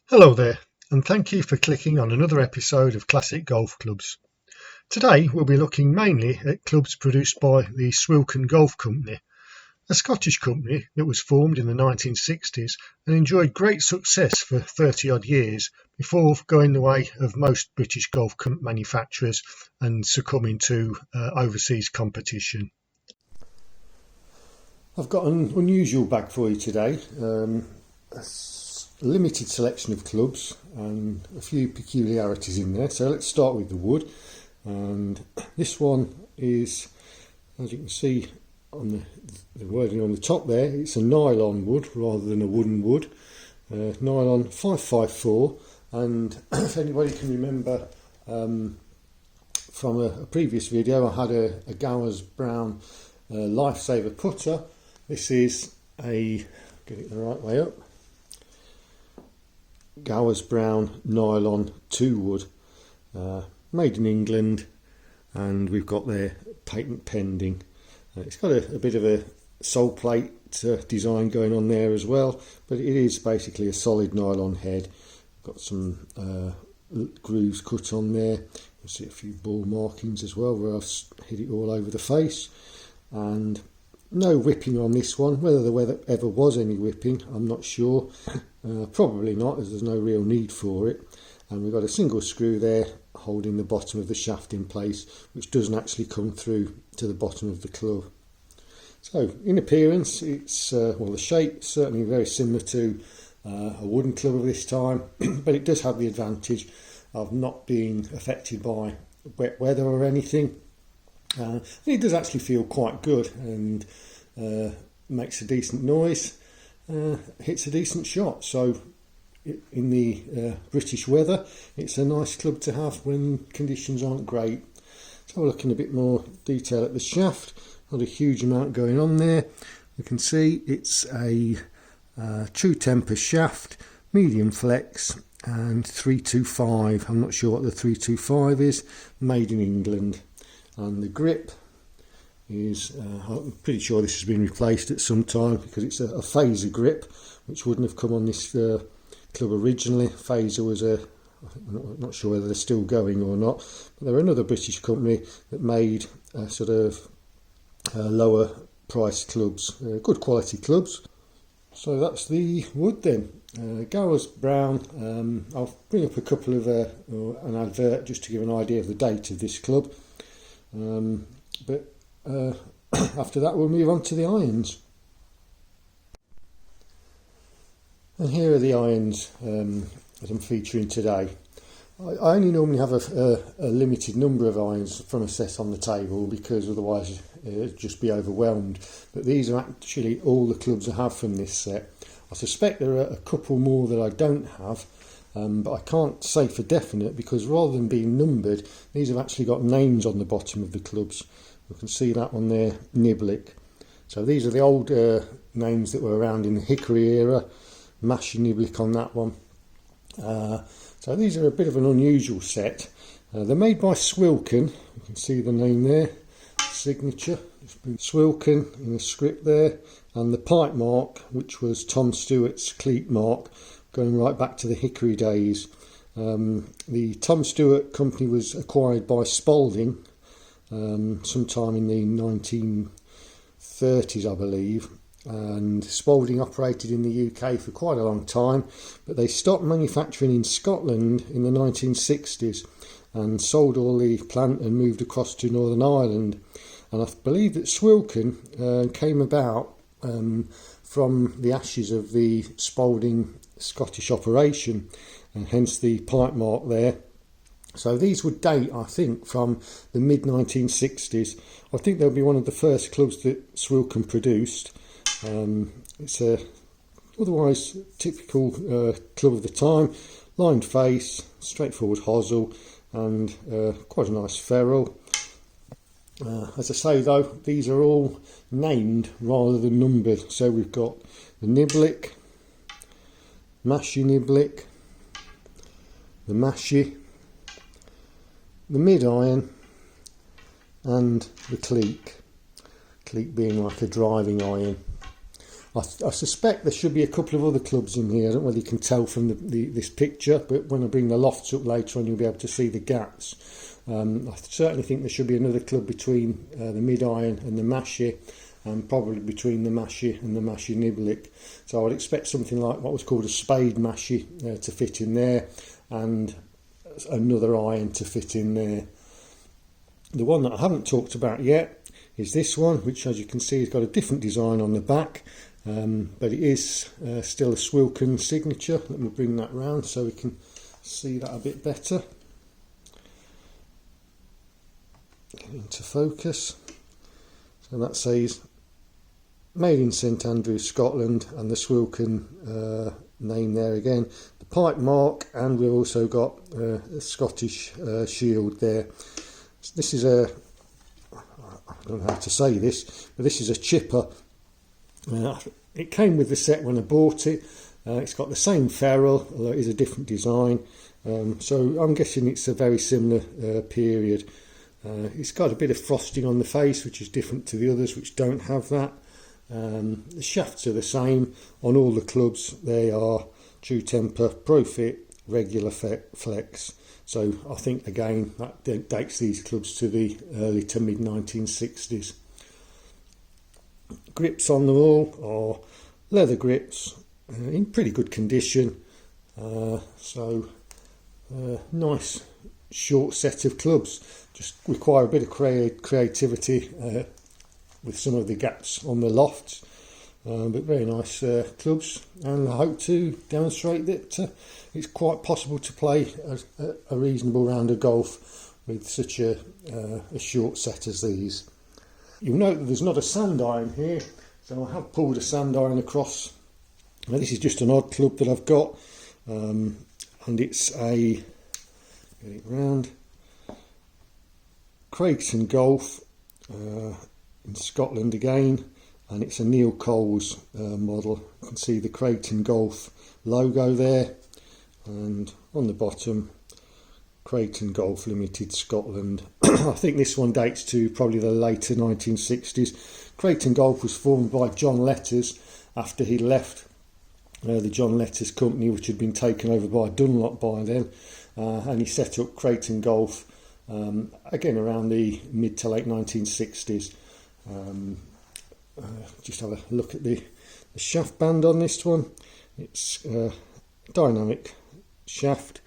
Hello there, and thank you for clicking on another episode of Classic Golf Clubs. Today we'll be looking mainly at clubs produced by the Swilken Golf Company, a Scottish company that was formed in the 1960s and enjoyed great success for 30 odd years before going the way of most British golf manufacturers and succumbing to overseas competition. I've got an unusual bag for you today. A limited selection of clubs and a few peculiarities in there. So let's start with the wood. And this one is, as you can see on the wording on the top there, it's a nylon wood rather than a wooden wood. Nylon 554, and if anybody can remember from a previous video, I had a Gowers Brown Lifesaver putter. This is get it the right way up, Gowers Brown nylon 2 wood, made in England, and we've got their patent pending. It's got a bit of a sole plate design going on there as well, but it is basically a solid nylon head. Got some grooves cut on there. You'll see a few ball markings as well where I've hit it all over the face, and no whipping on this one. Whether there ever was any whipping, I'm not sure. Probably not, as there's no real need for it. And we've got a single screw there holding the bottom of the shaft in place, which doesn't actually come through to the bottom of the club. So in appearance, it's the shape certainly very similar to a wooden club of this time, but it does have the advantage of not being affected by wet weather or anything. And it does actually feel quite good and makes a decent noise, hits a decent shot. So in the British weather, it's a nice club to have when conditions aren't great. So we're looking a bit more detail at the shaft. Not a huge amount going on there. You can see it's a true temper shaft, medium flex, and 325. I'm not sure what the 325 is. Made in England. And the grip is, I'm pretty sure this has been replaced at some time, because it's a phaser grip, which wouldn't have come on this club originally. Phaser was I'm not sure whether they're still going or not, but they're another British company that made sort of lower price clubs, good quality clubs. So that's the wood then. Gowers Brown. I'll bring up a couple of an advert just to give an idea of the date of this club. But after that we'll move on to the irons. And here are the irons that I'm featuring today. I only normally have a limited number of irons from a set on the table, because otherwise it'd just be overwhelmed. But these are actually all the clubs I have from this set. I suspect there are a couple more that I don't have, but I can't say for definite, because rather than being numbered, these have actually got names on the bottom of the clubs. You can see that one there, Niblick. So these are the old names that were around in the Hickory era. Mashie Niblick on that one. So these are a bit of an unusual set. They're made by Swilken. You can see the name there, signature. Swilken in the script there, and the pipe mark, which was Tom Stewart's Cleek mark, going right back to the Hickory days. The Tom Stewart company was acquired by Spalding sometime in the 1930s, I believe. And Spalding operated in the UK for quite a long time, but they stopped manufacturing in Scotland in the 1960s and sold all the plant and moved across to Northern Ireland. And I believe that Swilken came about from the ashes of the Spalding Scottish operation, and hence the pipe mark there. So these would date, I think, from the mid-1960s. I think they'll be one of the first clubs that Swilken produced. It's a otherwise typical club of the time, lined face, straightforward hosel, and quite a nice ferrule. As I say though, these are all named rather than numbered. So we've got the Niblick, Mashie Niblick, the Mashie, the mid iron, and the Cleek. Cleek being like a driving iron. I suspect there should be a couple of other clubs in here. I don't know whether you can tell from this picture, but when I bring the lofts up later on, you'll be able to see the gaps. I certainly think there should be another club between the mid-iron and the Mashie, and probably between the Mashie and the Mashie Niblick. So I would expect something like what was called a spade Mashie to fit in there, and another iron to fit in there. The one that I haven't talked about yet is this one, which, as you can see, has got a different design on the back, but it is still a Swilken signature. Let me bring that round so we can see that a bit better. Get into focus. So that says made in St Andrews, Scotland, and the Swilken name there again. The pipe mark, and we've also got a Scottish shield there. This is a, I don't know how to say this, but this is a chipper. It came with the set when I bought it. It's got the same ferrule, although it is a different design. So I'm guessing it's a very similar period. It's got a bit of frosting on the face, which is different to the others, which don't have that. The shafts are the same on all the clubs. They are True Temper, Profit, Regular Flex. So I think again that dates these clubs to the early to mid 1960s. Grips on them all are leather grips in pretty good condition. Nice short set of clubs. Just require a bit of creativity with some of the gaps on the lofts, but very nice clubs, and I hope to demonstrate that it's quite possible to play a reasonable round of golf with such a short set as these. You'll note that there's not a sand iron here, so I have pulled a sand iron across. Now, this is just an odd club that I've got, and it's a, get it round, Swilken Golf in Scotland again, and it's a Neil Coles model. You can see the Swilken Golf logo there, and on the bottom Swilken Golf Limited Scotland. I think this one dates to probably the later 1960s. Swilken Golf was formed by John Letters after he left the John Letters company, which had been taken over by Dunlop by then, and he set up Swilken Golf again around the mid to late 1960s. Just have a look at the shaft band on this one. It's a dynamic shaft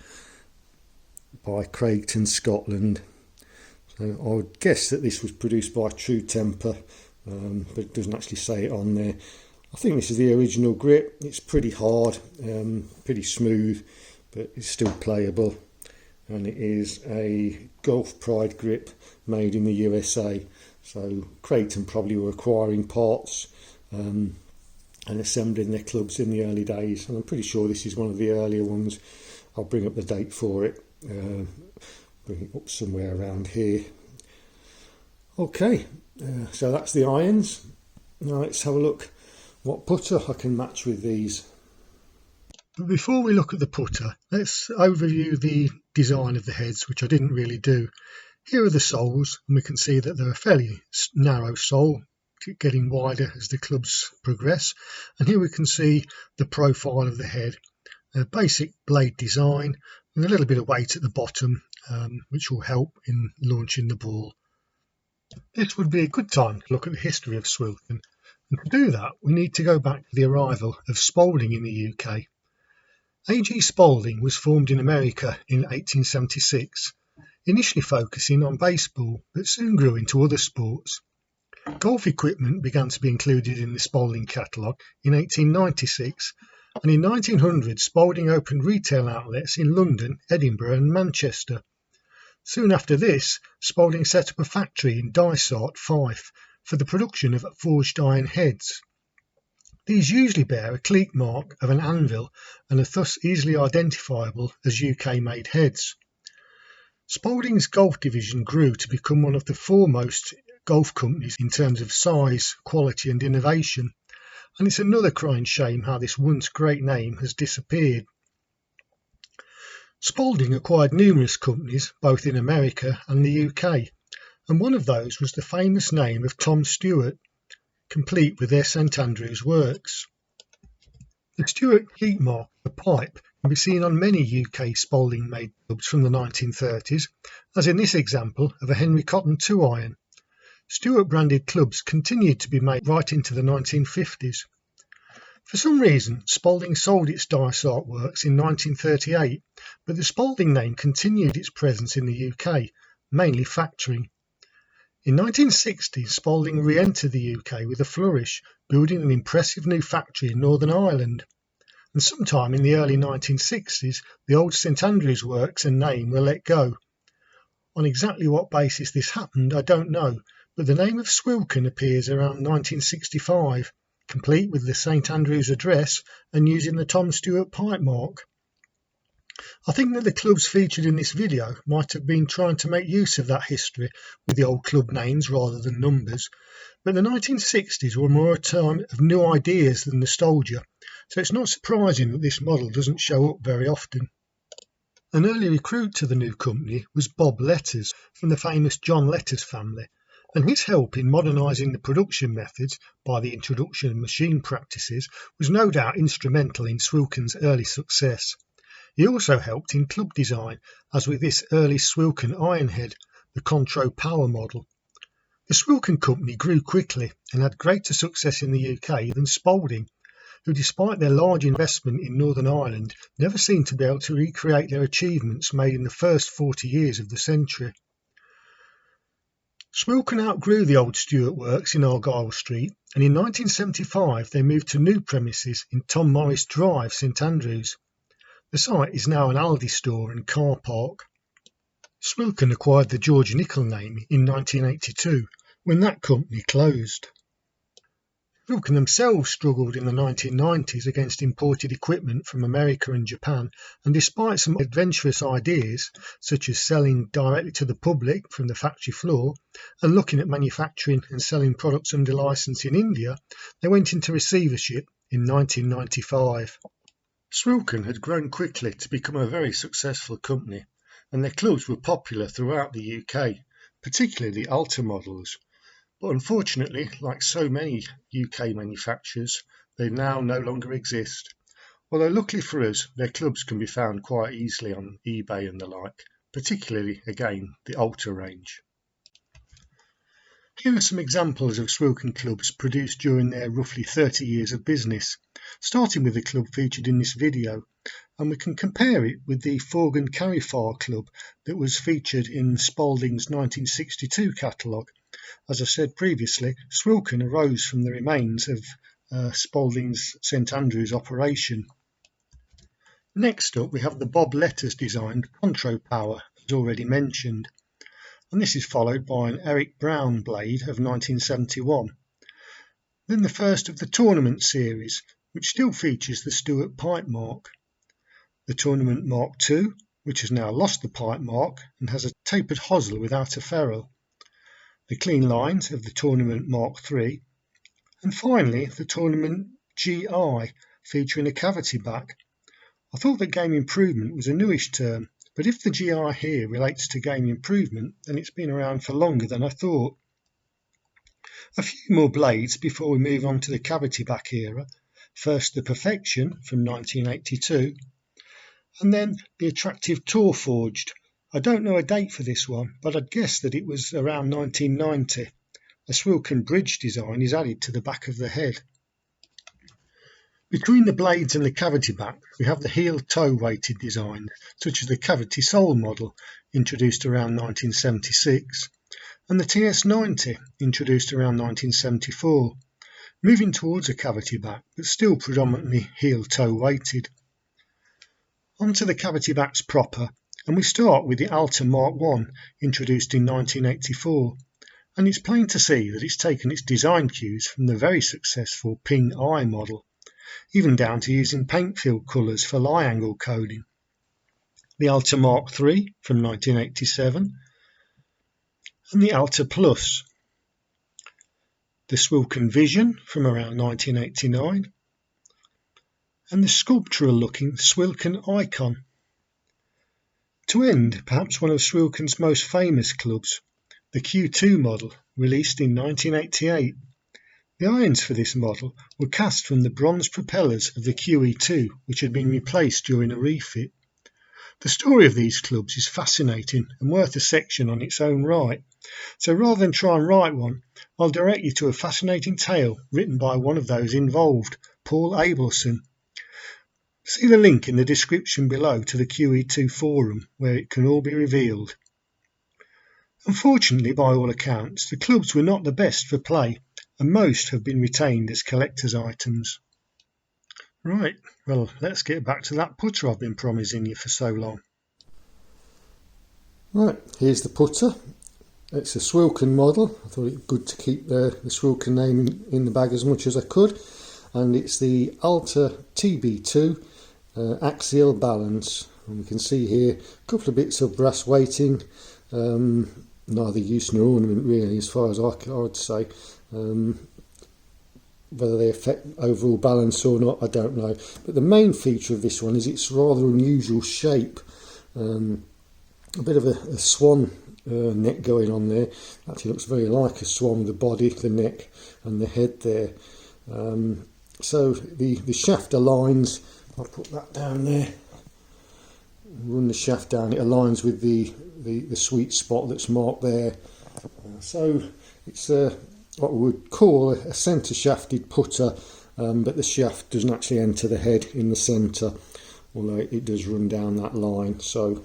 by Swilken Scotland. So I would guess that this was produced by True Temper, but it doesn't actually say it on there. I think this is the original grip. It's pretty hard, pretty smooth, but it's still playable. And it is a Golf Pride grip made in the USA. So Swilken probably were acquiring parts and assembling their clubs in the early days. And I'm pretty sure this is one of the earlier ones. I'll bring up the date for it. Bring it up somewhere around here. Okay, so that's the irons. Now let's have a look what putter I can match with these. But before we look at the putter, let's overview the design of the heads, which I didn't really do. Here are the soles, and we can see that they're a fairly narrow sole, getting wider as the clubs progress. And here we can see the profile of the head, a basic blade design with a little bit of weight at the bottom, which will help in launching the ball. This would be a good time to look at the history of Swilken, and to do that we need to go back to the arrival of Spalding in the UK. A.G. Spalding was formed in America in 1876, initially focusing on baseball, but soon grew into other sports. Golf equipment began to be included in the Spalding catalogue in 1896, and in 1900 Spalding opened retail outlets in London, Edinburgh and Manchester. Soon after this, Spalding set up a factory in Dysart, Fife, for the production of forged iron heads. These usually bear a Cleek mark of an anvil and are thus easily identifiable as UK-made heads. Spalding's golf division grew to become one of the foremost golf companies in terms of size, quality and innovation, and it's another crying shame how this once great name has disappeared. Spalding acquired numerous companies both in America and the UK, and one of those was the famous name of Tom Stewart. complete with their St Andrews works. The Stuart heat mark, the pipe, can be seen on many UK Spalding-made clubs from the 1930s, as in this example of a Henry Cotton 2-iron. Stuart-branded clubs continued to be made right into the 1950s. For some reason, Spalding sold its Dysart works in 1938, but the Spalding name continued its presence in the UK, mainly factoring. In 1960, Spalding re-entered the UK with a flourish, building an impressive new factory in Northern Ireland. And sometime in the early 1960s, the old St Andrews works and name were let go. On exactly what basis this happened, I don't know, but the name of Swilken appears around 1965, complete with the St Andrews address and using the Tom Stewart pipe mark. I think that the clubs featured in this video might have been trying to make use of that history with the old club names rather than numbers, but the 1960s were more a time of new ideas than nostalgia, so it's not surprising that this model doesn't show up very often. An early recruit to the new company was Bob Letters from the famous John Letters family, and his help in modernising the production methods by the introduction of machine practices was no doubt instrumental in Swilken's early success. He also helped in club design, as with this early Swilken Ironhead, the Contro Power model. The Swilken company grew quickly and had greater success in the UK than Spalding, who despite their large investment in Northern Ireland never seemed to be able to recreate their achievements made in the first 40 years of the century. Swilken outgrew the old Stuart works in Argyle Street, and in 1975 they moved to new premises in Tom Morris Drive, St Andrews. The site is now an Aldi store and car park. Swilken acquired the George Nicol name in 1982, when that company closed. Swilken themselves struggled in the 1990s against imported equipment from America and Japan, and despite some adventurous ideas, such as selling directly to the public from the factory floor and looking at manufacturing and selling products under license in India, they went into receivership in 1995. Swilken had grown quickly to become a very successful company, and their clubs were popular throughout the UK, particularly the Alta models. But unfortunately, like so many UK manufacturers, they now no longer exist. Although luckily for us, their clubs can be found quite easily on eBay and the like, particularly, again, the Alta range. Here are some examples of Swilken clubs produced during their roughly 30 years of business, starting with the club featured in this video, and we can compare it with the Forgan Carifar club that was featured in Spalding's 1962 catalogue. As I said previously, Swilken arose from the remains of Spalding's St Andrews operation. Next up we have the Bob Letters designed Contro Power, as already mentioned, and this is followed by an Eric Brown blade of 1971. Then the first of the Tournament series, which still features the Stuart pipe mark. The Tournament Mark II, which has now lost the pipe mark and has a tapered hosel without a ferrule. The clean lines of the Tournament Mark III, and finally the Tournament GI featuring a cavity back. I thought that game improvement was a newish term, but if the GI here relates to game improvement, then it's been around for longer than I thought. A few more blades before we move on to the cavity back era. First the Perfection from 1982, and then the attractive Tour Forged. I don't know a date for this one, but I'd guess that it was around 1990. A Swilken bridge design is added to the back of the head. Between the blades and the cavity back, we have the heel-toe weighted design, such as the Cavity Sole model, introduced around 1976, and the TS90, introduced around 1974, moving towards a cavity back, but still predominantly heel-toe weighted. Onto the cavity backs proper, and we start with the Alta Mark I, introduced in 1984, and it's plain to see that it's taken its design cues from the very successful Ping I model, even down to using paint fill colours for lie angle coding. The Alta Mark III from 1987, and the Alta Plus. The Swilken Vision from around 1989, and the sculptural looking Swilken Icon. To end, perhaps one of Swilken's most famous clubs, the Q2 model, released in 1988. The irons for this model were cast from the bronze propellers of the QE2, which had been replaced during a refit. The story of these clubs is fascinating and worth a section on its own right, so rather than try and write one, I'll direct you to a fascinating tale written by one of those involved, Paul Abelson. See the link in the description below to the QE2 forum where it can all be revealed. Unfortunately, by all accounts, the clubs were not the best for play, and most have been retained as collector's items. Right, well, let's get back to that putter I've been promising you for so long. Right, here's the putter. It's a Swilken model. I thought it good to keep the Swilken name in the bag as much as I could. And it's the Alta TB2 axial balance. And we can see here a couple of bits of brass weighting. Neither use nor ornament really, as far as I would say. Whether they affect overall balance or not, I don't know. But the main feature of this one is its rather unusual shape. A bit of a swan neck going on there. Actually looks very like a swan, the body, the neck and the head there. So the shaft aligns, I'll put that down there, run the shaft down, it aligns with the sweet spot that's marked there. So it's what we would call a centre shafted putter, but the shaft doesn't actually enter the head in the centre, although it does run down that line. So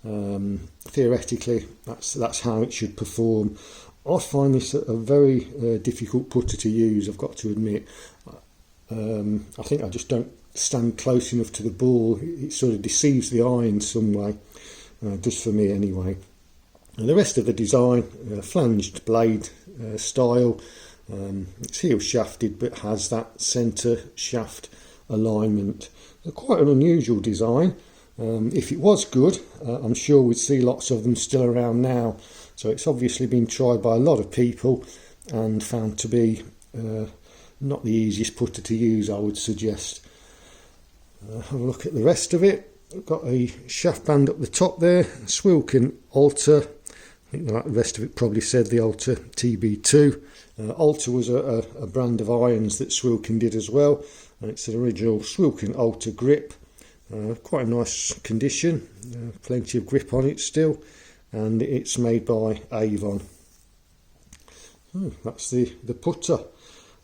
theoretically that's how it should perform. I find this a very difficult putter to use, I've got to admit. I think I just don't stand close enough to the ball. It sort of deceives the eye in some way, just for me anyway. And the rest of the design, flanged blade style, it's heel shafted but has that centre shaft alignment. Quite an unusual design. If it was good, I'm sure we'd see lots of them still around now. So it's obviously been tried by a lot of people and found to be not the easiest putter to use, I would suggest. Have a look at the rest of it. We've got a shaft band up the top there, Swilken Alta. I think the rest of it probably said the Alta TB2. Alta was a brand of irons that Swilken did as well. It's an original Swilken Alta grip. Quite a nice condition, plenty of grip on it still, and it's made by Avon. That's the putter.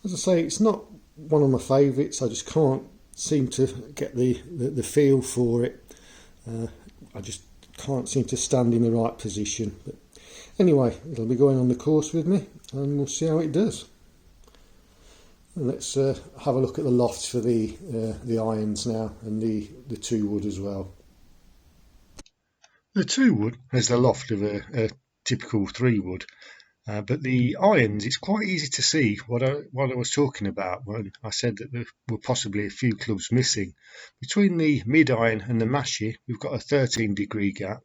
As I say, it's not one of my favourites. I just can't seem to get the feel for it. I just can't seem to stand in the right position. But anyway, it'll be going on the course with me and we'll see how it does. And let's have a look at the lofts for the irons now, and the 2 wood as well. The 2 wood has the loft of a typical 3 wood. But the irons, it's quite easy to see what I was talking about when I said that there were possibly a few clubs missing. Between the mid-iron and the Mashie, we've got a 13-degree gap,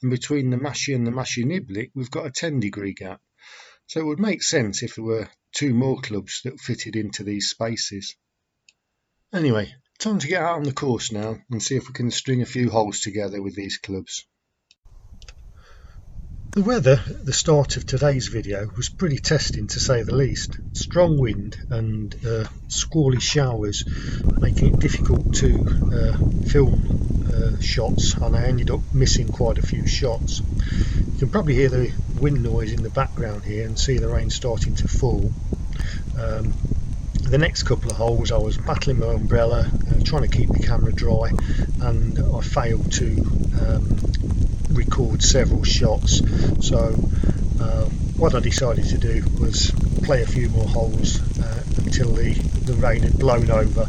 and between the Mashie and the Mashie Niblick, we've got a 10-degree gap. So it would make sense if there were 2 more clubs that fitted into these spaces. Anyway, time to get out on the course now and see if we can string a few holes together with these clubs. The weather at the start of today's video was pretty testing, to say the least. Strong wind and squally showers, making it difficult to film shots, and I ended up missing quite a few shots. You can probably hear the wind noise in the background here and see the rain starting to fall. The next couple of holes I was battling my umbrella, trying to keep the camera dry, and I failed to record several shots. So what I decided to do was play a few more holes until the rain had blown over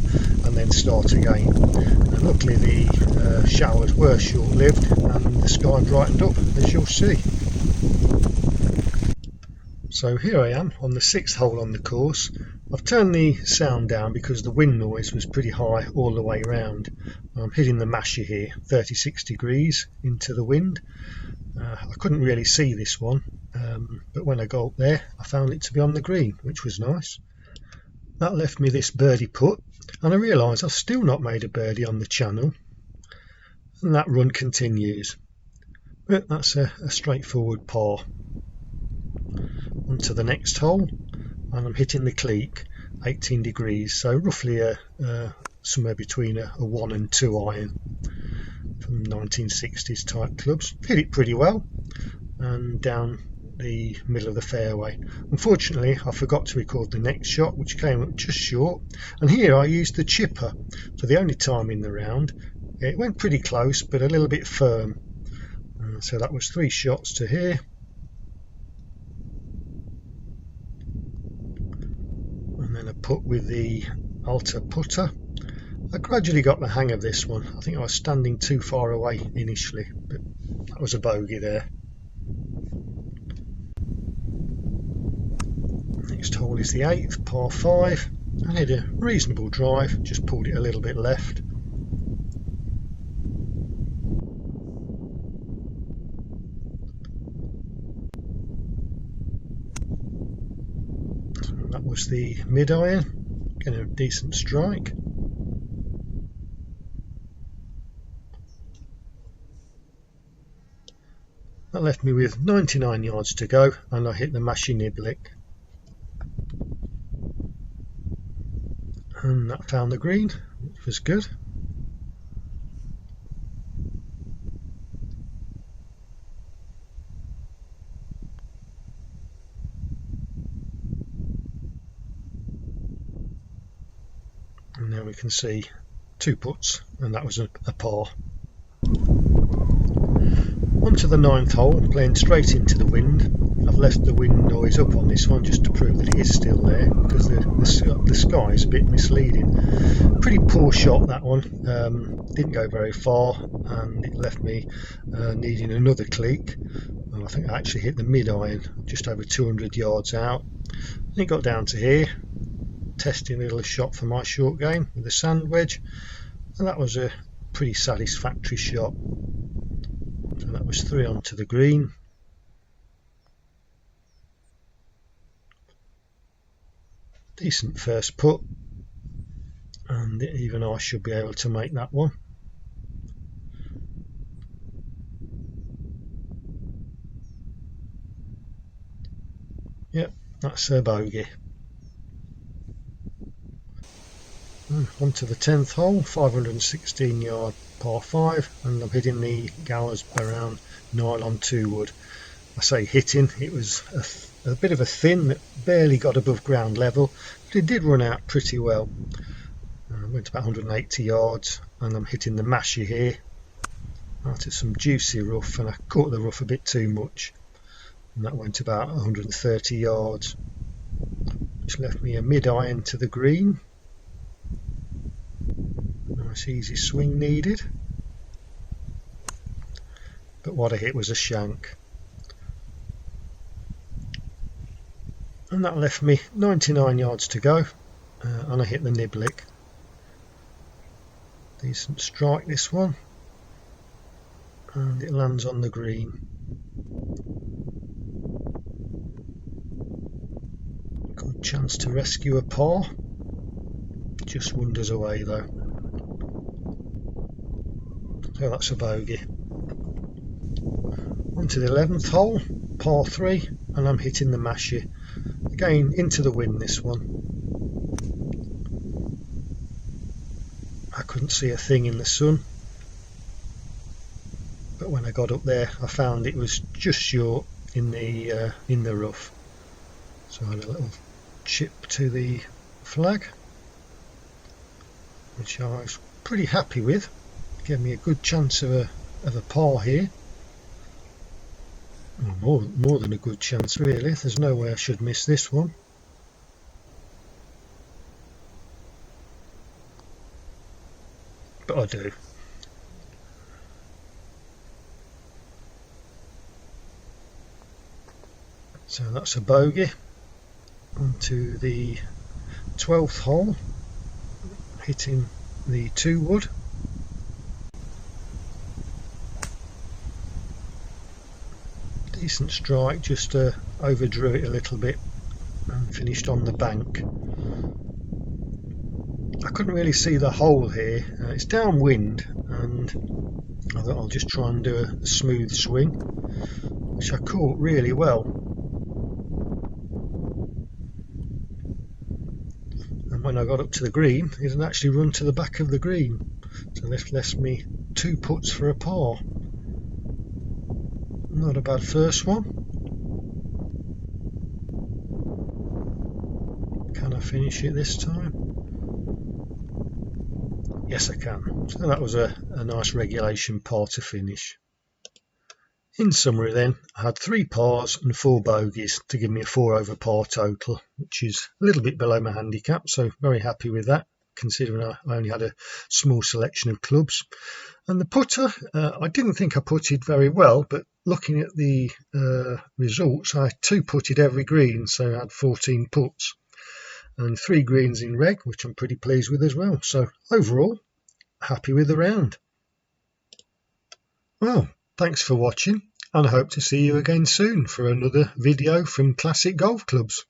and then start again. And luckily the showers were short-lived and the sky brightened up, as you'll see. So here I am on the 6th hole on the course. I've turned the sound down because the wind noise was pretty high all the way round. I'm hitting the Mashie here, 36 degrees into the wind. I couldn't really see this one, but when I got up there I found it to be on the green, which was nice. That left me this birdie putt, and I realise I've still not made a birdie on the channel, and that run continues. But that's a straightforward par. On to the next hole. and I'm hitting the Cleek 18 degrees, so roughly somewhere between a 1 and 2 iron from 1960s type clubs. Hit it pretty well and down the middle of the fairway. Unfortunately, I forgot to record the next shot, which came up just short, and here I used the chipper for the only time in the round. It went pretty close but a little bit firm, so that was 3 shots to here. And then a putt with the Alta putter. I gradually got the hang of this one. I think I was standing too far away initially, but that was a bogey there. Next hole is the 8th, par 5. I had a reasonable drive, just pulled it a little bit left. So that was the mid iron, getting a decent strike. That left me with 99 yards to go, and I hit the Mashie niblick. And that found the green, which was good. And now we can see 2 putts, and that was a par. Onto the 9th hole, playing straight into the wind. I've left the wind noise up on this one just to prove that it is still there, because the sky is a bit misleading. Pretty poor shot, that one. Didn't go very far, and it left me needing another Cleek. I think I actually hit the mid iron just over 200 yards out. And it got down to here, testing a little shot for my short game with a sand wedge, and that was a pretty satisfactory shot. So that was 3 onto the green. Decent first putt, and even I should be able to make that one. Yep, that's a bogey. On to the 10th hole, 516 yard par 5, and I'm hitting the Gowers Brown nylon 2 wood. I say hitting, it was a bit of a thin that barely got above ground level, but it did run out pretty well. Went about 180 yards, and I'm hitting the Mashie here out of some juicy rough, and I caught the rough a bit too much, and that went about 130 yards, which left me a mid iron to the green. Nice easy swing needed, but what I hit was a shank, and that left me 99 yards to go, and I hit the niblick. Decent strike this one, and it lands on the green. Good chance to rescue a par, just wanders away though. So that's a bogey. On to the 11th hole, par 3, and I'm hitting the Mashie. Again, into the wind this one. I couldn't see a thing in the sun, but when I got up there I found it was just short in the rough. So I had a little chip to the flag, which I was pretty happy with. Gave me a good chance of a par here. Well, more than a good chance really. There's no way I should miss this one. But I do. So that's a bogey. On to the 12th hole, hitting the 2 wood. Decent strike, just overdrew it a little bit and finished on the bank. I couldn't really see the hole here. It's downwind, and I thought I'll just try and do a smooth swing, which I caught really well. when I got up to the green, it had actually run to the back of the green, so this left me 2 putts for a par. Not a bad first one. Can I finish it this time? Yes, I can. So that was a nice regulation par to finish. In summary then, I had 3 pars and 4 bogeys to give me a 4 over par total, which is a little bit below my handicap, so very happy with that, considering I only had a small selection of clubs. And the putter, I didn't think I putted very well, but looking at the results, I 2-putted every green, so I had 14 putts and 3 greens in reg, which I'm pretty pleased with as well. So overall, happy with the round. Well, thanks for watching, and I hope to see you again soon for another video from Classic Golf Clubs.